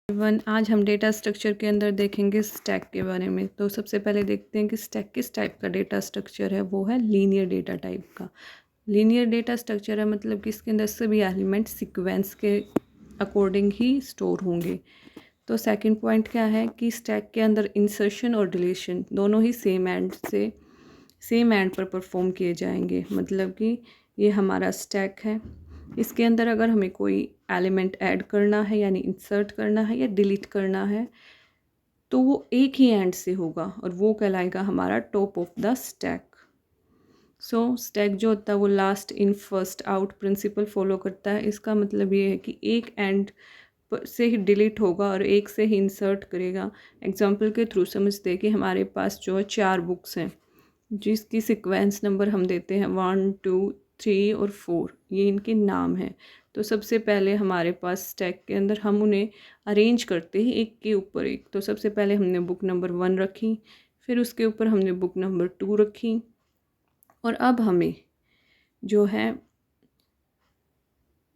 One आज हम data structure के अंदर देखेंगे स्टैक के बारे में। तो सबसे पहले देखते हैं कि स्टैक किस टाइप का डेटा स्ट्रक्चर है। वो है लीनियर डेटा टाइप का। लीनियर डेटा स्ट्रक्चर है मतलब कि इसके अंदर सभी एलिमेंट सीक्वेंस के अकॉर्डिंग ही स्टोर होंगे। तो सेकंड पॉइंट क्या है कि स्टैक के अंदर इंसर्शन और डिलीशन दोनों ही सेम एंड पर परफॉर्म किए जाएंगे। मतलब कि ये हमारा स्टैक है, इसके अंदर अगर हमें कोई एलिमेंट ऐड करना है यानी इंसर्ट करना है या डिलीट करना है तो वो एक ही एंड से होगा और वो कहलाएगा हमारा top of the stack. So stack जो होता है वो last in first out principle follow करता है। इसका मतलब ये है कि एक एंड से ही डिलीट होगा और एक से ही इंसर्ट करेगा। एग्जाम्पल के थ्रू समझते हैं कि हमारे पास जो है 4 बुक्स हैं जिसकी सीक्वेंस नंबर हम देते हैं 1 2 3 और 4, ये इनके नाम हैं। तो सबसे पहले हमारे पास स्टैक के अंदर हम उन्हें अरेंज करते हैं एक के ऊपर एक। तो सबसे पहले हमने बुक नंबर 1 रखी, फिर उसके ऊपर हमने बुक नंबर 2 रखी और अब हमें जो है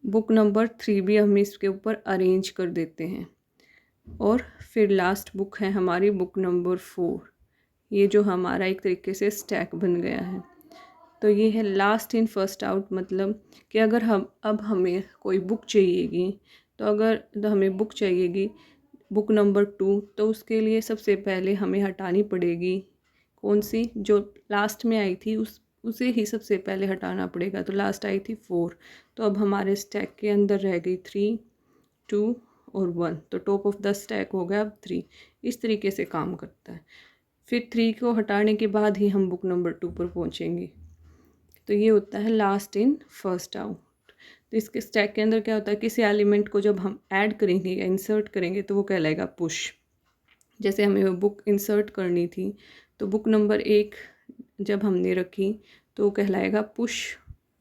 बुक नंबर 3 भी हम इसके ऊपर अरेंज कर देते हैं। और फिर लास्ट बुक है हमारी बुक नंबर 4। ये जो हमारा एक तरीके से स्टैक बन गया है। तो ये है लास्ट इन फर्स्ट आउट। मतलब कि अगर हमें कोई बुक चाहिएगी तो हमें बुक चाहिएगी बुक नंबर 2, तो उसके लिए सबसे पहले हमें हटानी पड़ेगी कौन सी, जो लास्ट में आई थी उसे ही सबसे पहले हटाना पड़ेगा। तो लास्ट आई थी 4, तो अब हमारे स्टैक के अंदर रह गई 3 2 और 1। तो टॉप ऑफ द स्टैक हो गया अब 3। इस तरीके से काम करता है। फिर 3 को हटाने के बाद ही हम बुक नंबर 2 पर पहुँचेंगे। तो ये होता है लास्ट इन फर्स्ट आउट। तो इसके स्टैक के अंदर क्या होता है, किसी एलिमेंट को जब हम ऐड करेंगे या इंसर्ट करेंगे तो वो कहलाएगा पुश। जैसे हमें वो बुक इंसर्ट करनी थी तो बुक नंबर 1 जब हमने रखी तो वो कहलाएगा पुश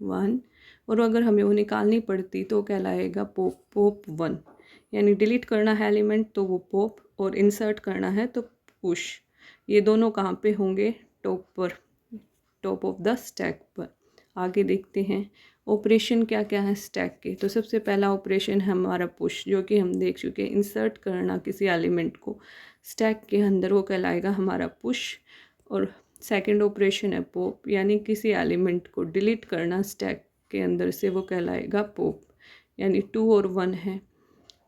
1, और अगर हमें वो निकालनी पड़ती तो कहलाएगा पॉप 1। यानी डिलीट करना है एलिमेंट तो वो पॉप और इंसर्ट करना है तो पुश। ये दोनों कहाँ पे होंगे, टॉप पर, टॉप ऑफ द स्टैक पर। आगे देखते हैं ऑपरेशन क्या क्या है स्टैक के। तो सबसे पहला ऑपरेशन है हमारा पुश, जो कि हम देख चुके हैं। इंसर्ट करना किसी एलिमेंट को स्टैक के अंदर वो कहलाएगा हमारा पुश। और सेकंड ऑपरेशन है पॉप, यानी किसी एलिमेंट को डिलीट करना स्टैक के अंदर से, वो कहलाएगा पॉप। यानी 2 और 1 है,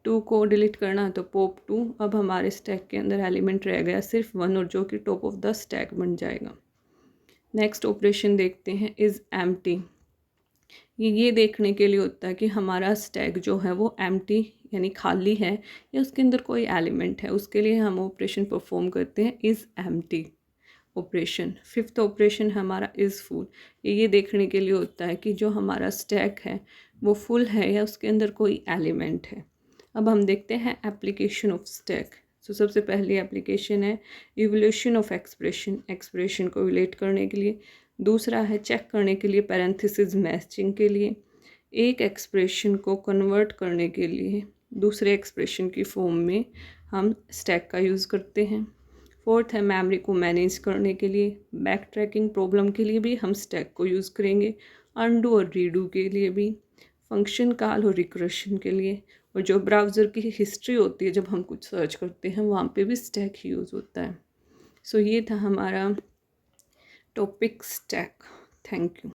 2 को डिलीट करना तो पॉप 2। अब हमारे स्टैक के अंदर एलिमेंट रह गया सिर्फ 1 और जो कि टॉप ऑफ द स्टैक बन जाएगा। नेक्स्ट ऑपरेशन देखते हैं इज़ एम्प्टी। ये देखने के लिए होता है कि हमारा स्टैक जो है वो एम्प्टी यानी खाली है या उसके अंदर कोई एलिमेंट है। उसके लिए हम ऑपरेशन परफॉर्म करते हैं is empty operation. Fifth operation हमारा इज़ फुल। ये देखने के लिए होता है कि जो हमारा स्टैक है वो फुल है या उसके अंदर कोई एलिमेंट है। अब हम देखते हैं एप्लीकेशन ऑफ स्टैक। तो सबसे पहली एप्लीकेशन है इवोल्यूशन ऑफ एक्सप्रेशन को इवोल्यूट करने के लिए। दूसरा है चेक करने के लिए, पैरेंथेसिस मैचिंग के लिए। एक एक्सप्रेशन को कन्वर्ट करने के लिए दूसरे एक्सप्रेशन की फॉर्म में हम स्टैक का यूज़ करते हैं। फोर्थ है मेमोरी को मैनेज करने के लिए। बैक ट्रैकिंग प्रॉब्लम के लिए भी हम स्टैक को यूज़ करेंगे। अनडू और रीडू के लिए भी। फंक्शन कॉल और रिकर्शन के लिए। और जो ब्राउज़र की हिस्ट्री होती है जब हम कुछ सर्च करते हैं वहाँ पे भी स्टैक ही यूज़ होता है। सो ये था हमारा टॉपिक स्टैक। Thank you.